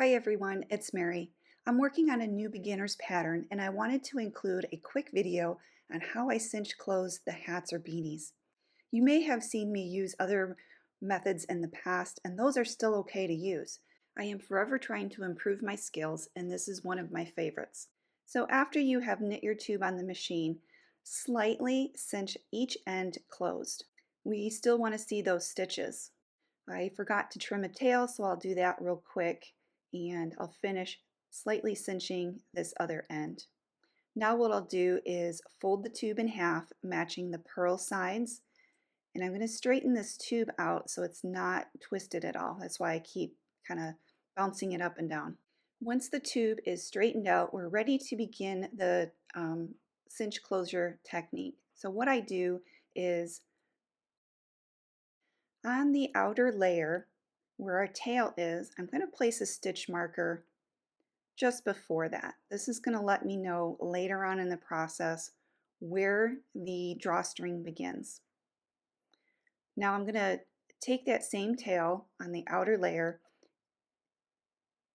Hi everyone, it's Mary. I'm working on a new beginner's pattern and I wanted to include a quick video on how I cinch close the hats or beanies. You may have seen me use other methods in the past and those are still okay to use. I am forever trying to improve my skills and this is one of my favorites. So after you have knit your tube on the machine, slightly cinch each end closed. We still want to see those stitches. I forgot to trim a tail, so I'll do that real quick and I'll finish slightly cinching this other end. Now what I'll do is fold the tube in half, matching the purl sides, and I'm going to straighten this tube out so it's not twisted at all. That's why I keep kind of bouncing it up and down. Once the tube is straightened out, we're ready to begin the cinch closure technique. So what I do is on the outer layer where our tail is, I'm going to place a stitch marker just before that. This is going to let me know later on in the process where the drawstring begins. Now I'm going to take that same tail on the outer layer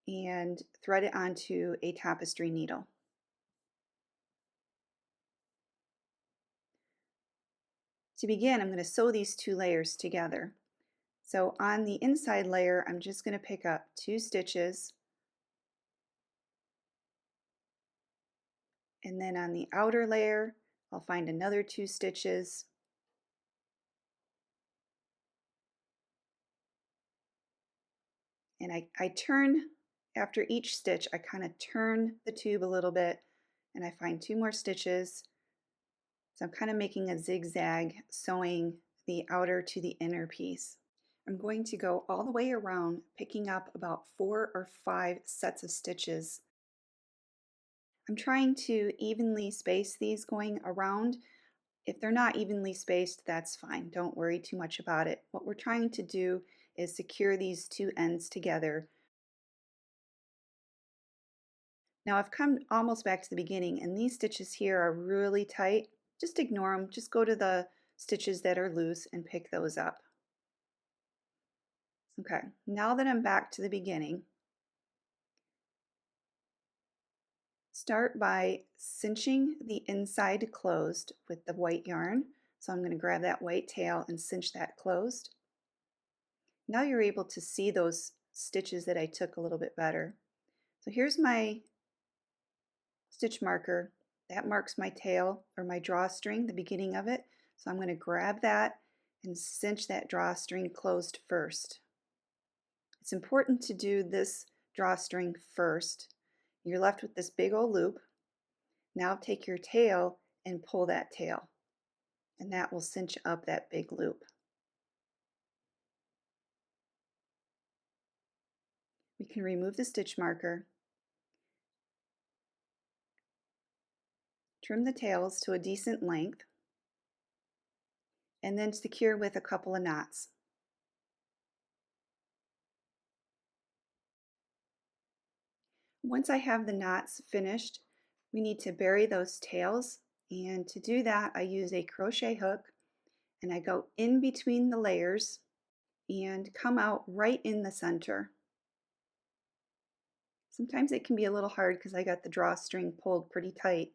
and thread it onto a tapestry needle. To begin, I'm going to sew these two layers together. So on the inside layer, I'm just going to pick up 2 stitches, and then on the outer layer, I'll find another 2 stitches, and I turn, after each stitch, I kind of turn the tube a little bit and I find 2 more stitches. So I'm kind of making a zigzag, sewing the outer to the inner piece. I'm going to go all the way around, picking up about 4 or 5 sets of stitches. I'm trying to evenly space these going around. If they're not evenly spaced, that's fine. Don't worry too much about it. What we're trying to do is secure these two ends together. Now I've come almost back to the beginning and these stitches here are really tight. Just ignore them. Just go to the stitches that are loose and pick those up. Okay, now that I'm back to the beginning, start by cinching the inside closed with the white yarn. So I'm going to grab that white tail and cinch that closed. Now you're able to see those stitches that I took a little bit better. So here's my stitch marker. That marks my tail or my drawstring, the beginning of it. So I'm going to grab that and cinch that drawstring closed first. It's important to do this drawstring first. You're left with this big old loop. Now take your tail and pull that tail, and that will cinch up that big loop. We can remove the stitch marker, trim the tails to a decent length, and then secure with a couple of knots. Once I have the knots finished, we need to bury those tails, and to do that I use a crochet hook and I go in between the layers and come out right in the center. Sometimes it can be a little hard because I got the drawstring pulled pretty tight.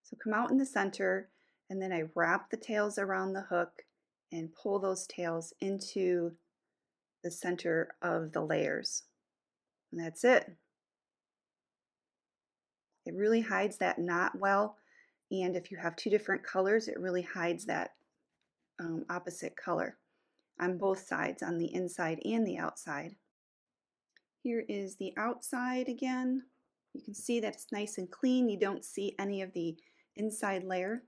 So come out in the center and then I wrap the tails around the hook and pull those tails into the center of the layers. And that's it. It really hides that knot well, and if you have 2 different colors, it really hides that opposite color on both sides, on the inside and the outside. Here is the outside again. You can see that it's nice and clean. You don't see any of the inside layer.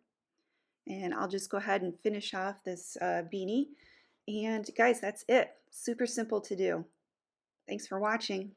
And I'll just go ahead and finish off this beanie. And guys, that's it. Super simple to do. Thanks for watching.